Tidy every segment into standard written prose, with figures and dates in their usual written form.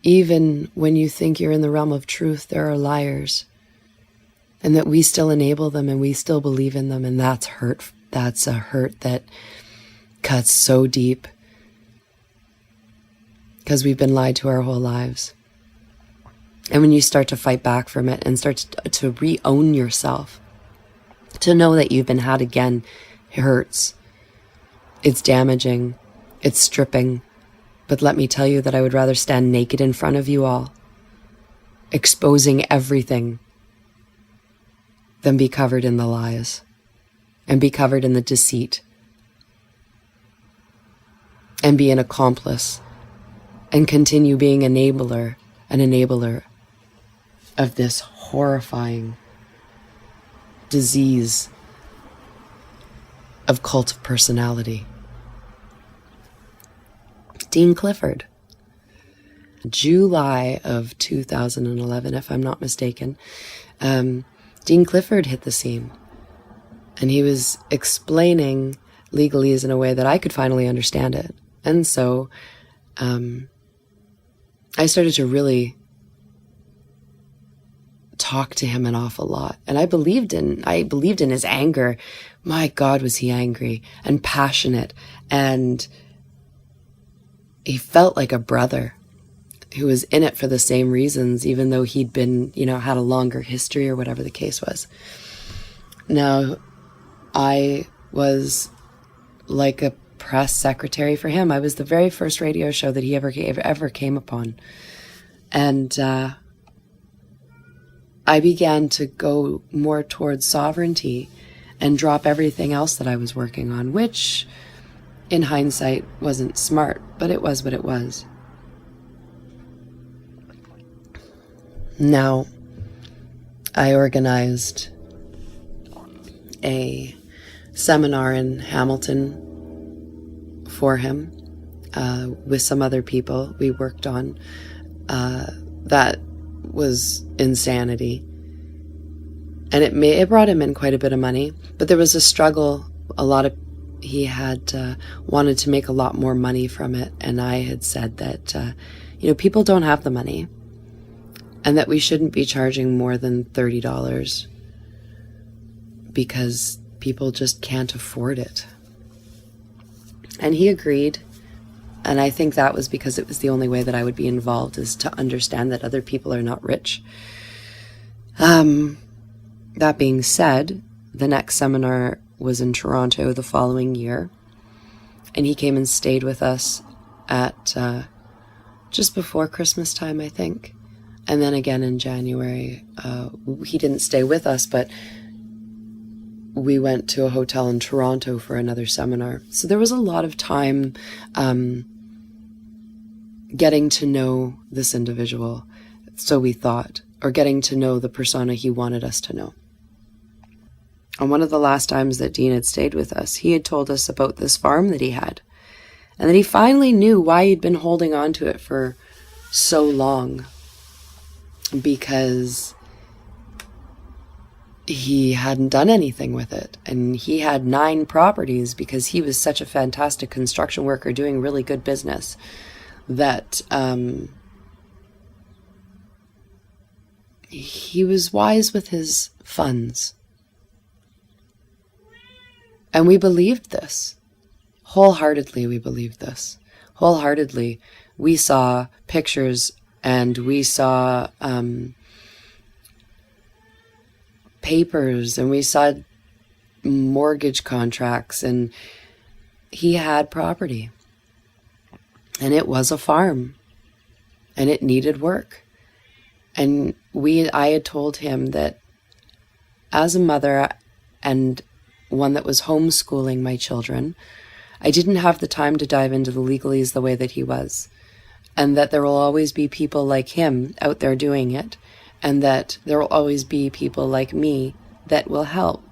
even when you think you're in the realm of truth, there are liars, and that we still enable them and we still believe in them. And that's hurt. That's a hurt that cuts so deep, because we've been lied to our whole lives. And when you start to fight back from it and start to re-own yourself, to know that you've been had again, it hurts. It's damaging. It's stripping. But let me tell you that I would rather stand naked in front of you all, exposing everything, than be covered in the lies and be covered in the deceit and be an accomplice and continue being an enabler of this horrifying disease of cult of personality. Dean Clifford. July of 2011, if I'm not mistaken, Dean Clifford hit the scene, and he was explaining legalese in a way that I could finally understand it. And so I started to really talk to him an awful lot. And I believed in his anger. My God, was he angry and passionate. And he felt like a brother who was in it for the same reasons, even though he'd been, had a longer history or whatever the case was. Now, I was like a press secretary for him. I was the very first radio show that he ever came upon. And I began to go more towards sovereignty and drop everything else that I was working on, which in hindsight wasn't smart, but it was what it was. Now, I organized a seminar in Hamilton for him with some other people we worked on. That was insanity. And it brought him in quite a bit of money, but there was a struggle. He had wanted to make a lot more money from it, and I had said that people don't have the money, and that we shouldn't be charging more than $30 because people just can't afford it. And he agreed, and I think that was because it was the only way that I would be involved, is to understand that other people are not rich. That being said, the next seminar was in Toronto the following year, and he came and stayed with us at just before Christmas time, I think. And then again in January. He didn't stay with us, but we went to a hotel in Toronto for another seminar. So there was a lot of time getting to know this individual, so we thought, or getting to know the persona he wanted us to know. On one of the last times that Dean had stayed with us, he had told us about this farm that he had, and that he finally knew why he'd been holding on to it for so long, because he hadn't done anything with it. And he had 9 properties because he was such a fantastic construction worker doing really good business that he was wise with his funds. And we believed this. Wholeheartedly, we believed this. Wholeheartedly, we saw pictures and we saw papers and we saw mortgage contracts, and he had property. And it was a farm. And it needed work. And I had told him that as a mother and one that was homeschooling my children, I didn't have the time to dive into the legalese the way that he was. And that there will always be people like him out there doing it. And that there will always be people like me that will help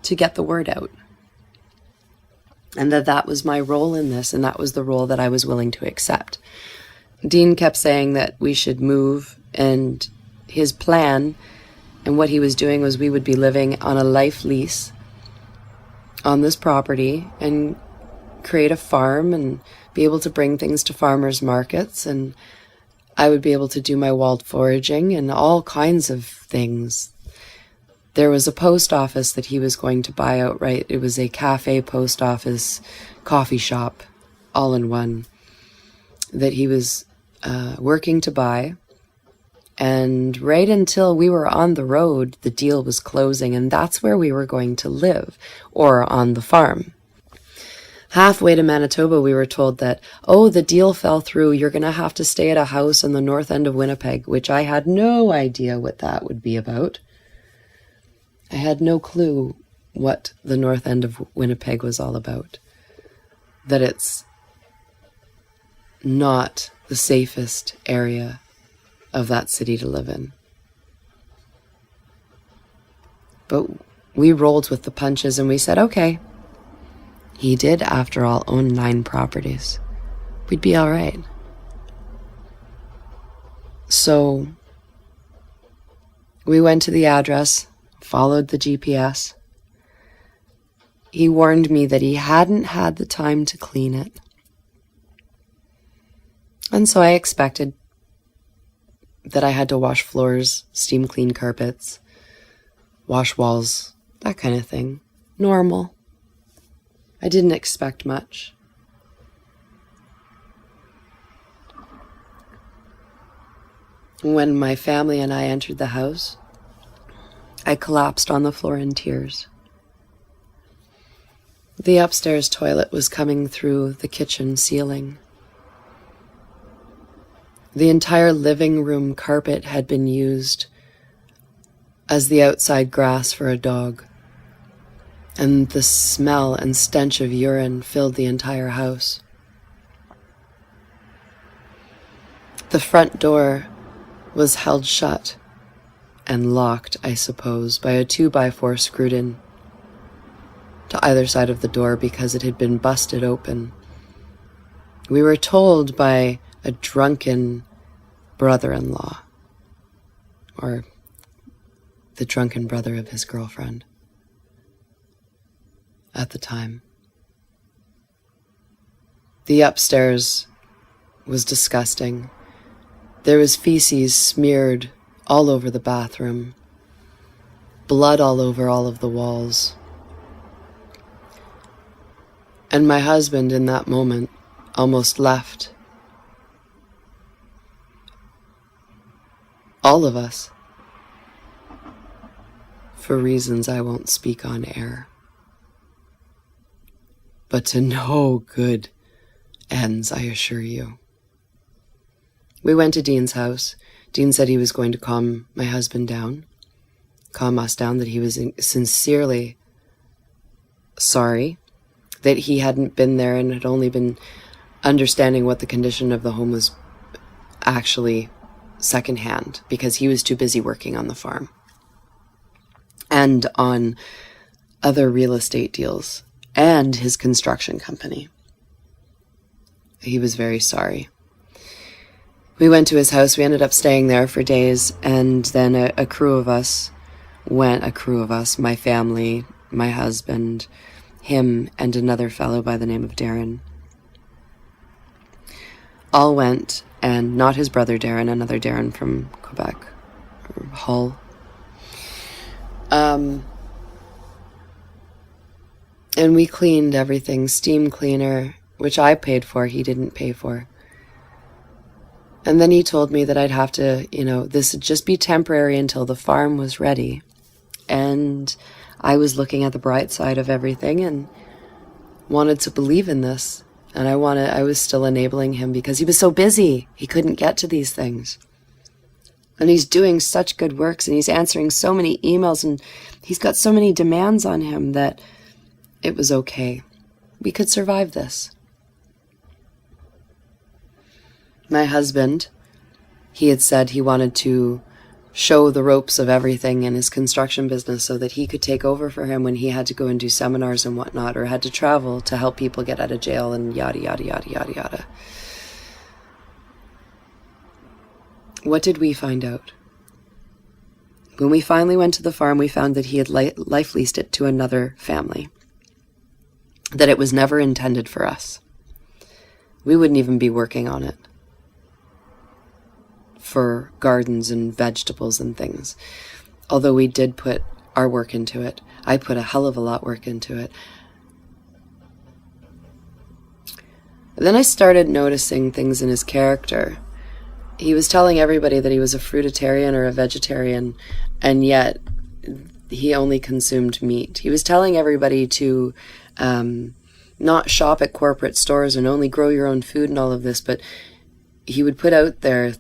to get the word out. And that was my role in this, and that was the role that I was willing to accept. Dean kept saying that we should move, and his plan and what he was doing was we would be living on a life lease on this property and create a farm and be able to bring things to farmers markets and I would be able to do my wild foraging and all kinds of things. There was a post office that he was going to buy outright. It was a cafe, post office, coffee shop, all in one, that he was working to buy. And right until we were on the road, the deal was closing, and that's where we were going to live, or on the farm. Halfway to Manitoba, we were told that, oh, the deal fell through. You're going to have to stay at a house on the north end of Winnipeg, which I had no idea what that would be about. I had no clue what the north end of Winnipeg was all about. That it's not the safest area of that city to live in. But we rolled with the punches and we said, okay. He did, after all, own 9 properties. We'd be all right. So we went to the address, followed the GPS. He warned me that he hadn't had the time to clean it. And so I expected that I had to wash floors, steam clean carpets, wash walls, that kind of thing. Normal. I didn't expect much. When my family and I entered the house, I collapsed on the floor in tears. The upstairs toilet was coming through the kitchen ceiling. The entire living room carpet had been used as the outside grass for a dog, and the smell and stench of urine filled the entire house. The front door was held shut and locked, I suppose, by a 2x4 screwed in to either side of the door because it had been busted open. We were told by a drunken brother-in-law, or the drunken brother of his girlfriend at the time. The upstairs was disgusting. There was feces smeared all over the bathroom, blood all over all of the walls. And my husband, in that moment, almost left all of us for reasons I won't speak on air. But to no good ends, I assure you. We went to Dean's house. Dean said he was going to calm my husband down, calm us down, that he was sincerely sorry that he hadn't been there and had only been understanding what the condition of the home was actually secondhand because he was too busy working on the farm and on other real estate deals and his construction company. He was very sorry. We went to his house. We ended up staying there for days, and then a crew of us, my family, my husband, him, and another fellow by the name of Darren, all went, and not his brother Darren, another Darren from Quebec, or Hull. And we cleaned everything, steam cleaner, which I paid for, he didn't pay for. And then he told me that I'd have to, this would just be temporary until the farm was ready. And I was looking at the bright side of everything and wanted to believe in this. And I was still enabling him because he was so busy. He couldn't get to these things. And he's doing such good works and he's answering so many emails and he's got so many demands on him that it was okay. We could survive this. My husband, he had said he wanted to show the ropes of everything in his construction business so that he could take over for him when he had to go and do seminars and whatnot, or had to travel to help people get out of jail and yada, yada, yada, yada, yada. What did we find out? When we finally went to the farm, we found that he had life leased it to another family, that it was never intended for us. We wouldn't even be working on it. for gardens and vegetables and things. Although we did put our work into it. I put a hell of a lot of work into it. Then I started noticing things in his character. He was telling everybody that he was a fruitarian or a vegetarian, and yet he only consumed meat. He was telling everybody to not shop at corporate stores and only grow your own food and all of this, but he would put out there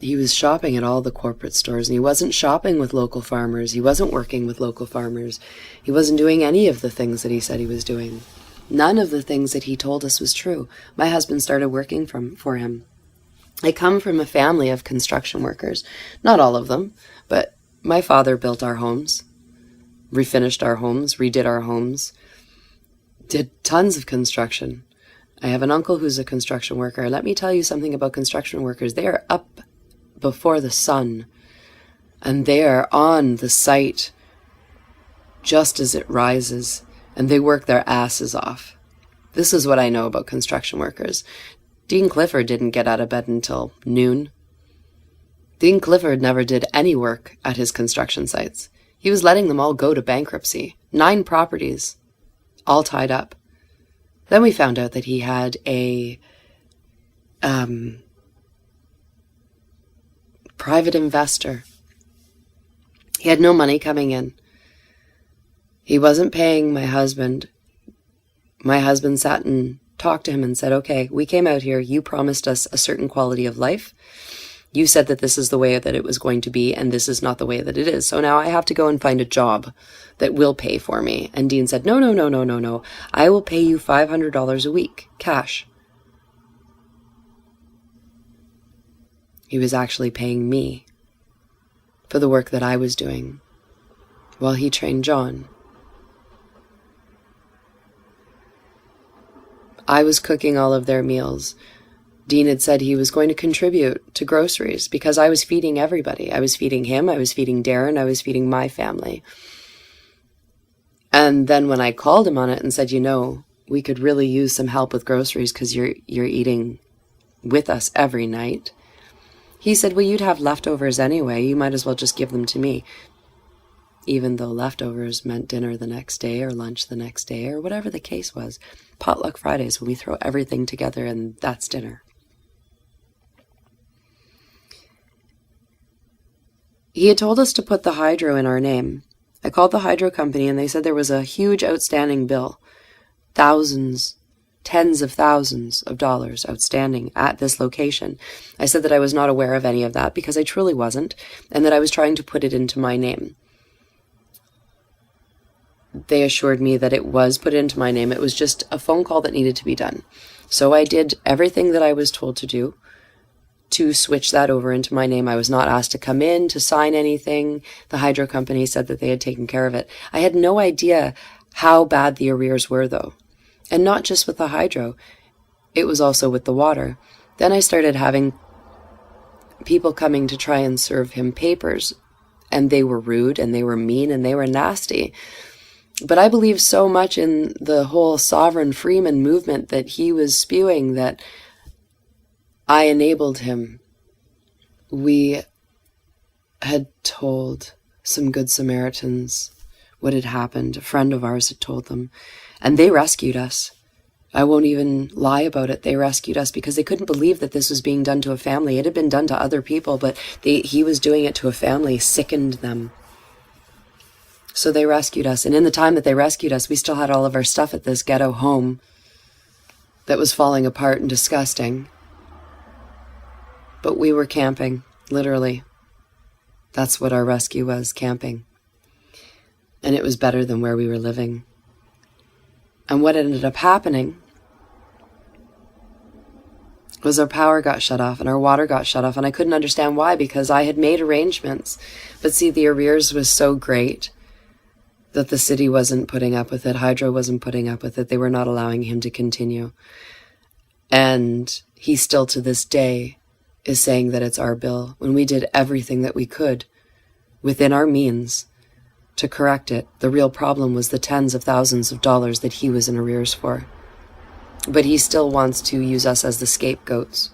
he was shopping at all the corporate stores, and he wasn't shopping with local farmers. He wasn't working with local farmers. He wasn't doing any of the things that he said he was doing. None of the things that he told us was true. My husband started working for him. I come from a family of construction workers. Not all of them, but my father built our homes, refinished our homes, redid our homes, did tons of construction. I have an uncle who's a construction worker. Let me tell you something about construction workers. They are up before the sun, and they are on the site just as it rises, and they work their asses off. This is what I know about construction workers. Dean Clifford didn't get out of bed until noon. Dean Clifford never did any work at his construction sites. He was letting them all go to bankruptcy. 9 properties, all tied up. Then we found out that he had a private investor. He had no money coming in. He wasn't paying my husband. My husband sat and talked to him and said, okay, we came out here. You promised us a certain quality of life. You said that this is the way that it was going to be, and this is not the way that it is. So now I have to go and find a job that will pay for me. And Dean said, no. I will pay you $500 a week, cash. He was actually paying me for the work that I was doing while he trained John. I was cooking all of their meals. Dean had said he was going to contribute to groceries because I was feeding everybody. I was feeding him, I was feeding Darren, I was feeding my family. And then when I called him on it and said, we could really use some help with groceries because you're eating with us every night, he said, well, you'd have leftovers anyway. You might as well just give them to me. Even though leftovers meant dinner the next day or lunch the next day or whatever the case was. Potluck Fridays when we throw everything together and that's dinner. He had told us to put the hydro in our name. I called the hydro company and they said there was a huge outstanding bill. Thousands, tens of thousands of dollars outstanding at this location. I said that I was not aware of any of that because I truly wasn't, and that I was trying to put it into my name. They assured me that it was put into my name. It was just a phone call that needed to be done. So I did everything that I was told to do to switch that over into my name. I was not asked to come in to sign anything. The hydro company said that they had taken care of it. I had no idea how bad the arrears were, though. And not just with the hydro. It was also with the water. Then I started having people coming to try and serve him papers. And they were rude, and they were mean, and they were nasty. But I believe so much in the whole sovereign freeman movement that he was spewing that I enabled him. We had told some Good Samaritans what had happened. A friend of ours had told them, and they rescued us. I won't even lie about it. They rescued us because they couldn't believe that this was being done to a family. It had been done to other people, but he was doing it to a family, sickened them. So they rescued us. And in the time that they rescued us, we still had all of our stuff at this ghetto home that was falling apart and disgusting. But we were camping, literally. That's what our rescue was, camping. And it was better than where we were living. And what ended up happening was our power got shut off and our water got shut off. And I couldn't understand why, because I had made arrangements. But see, the arrears was so great that the city wasn't putting up with it. Hydro wasn't putting up with it. They were not allowing him to continue. And he still to this day is saying that it's our bill, when we did everything that we could within our means to correct it. The real problem was the tens of thousands of dollars that he was in arrears for. But he still wants to use us as the scapegoats.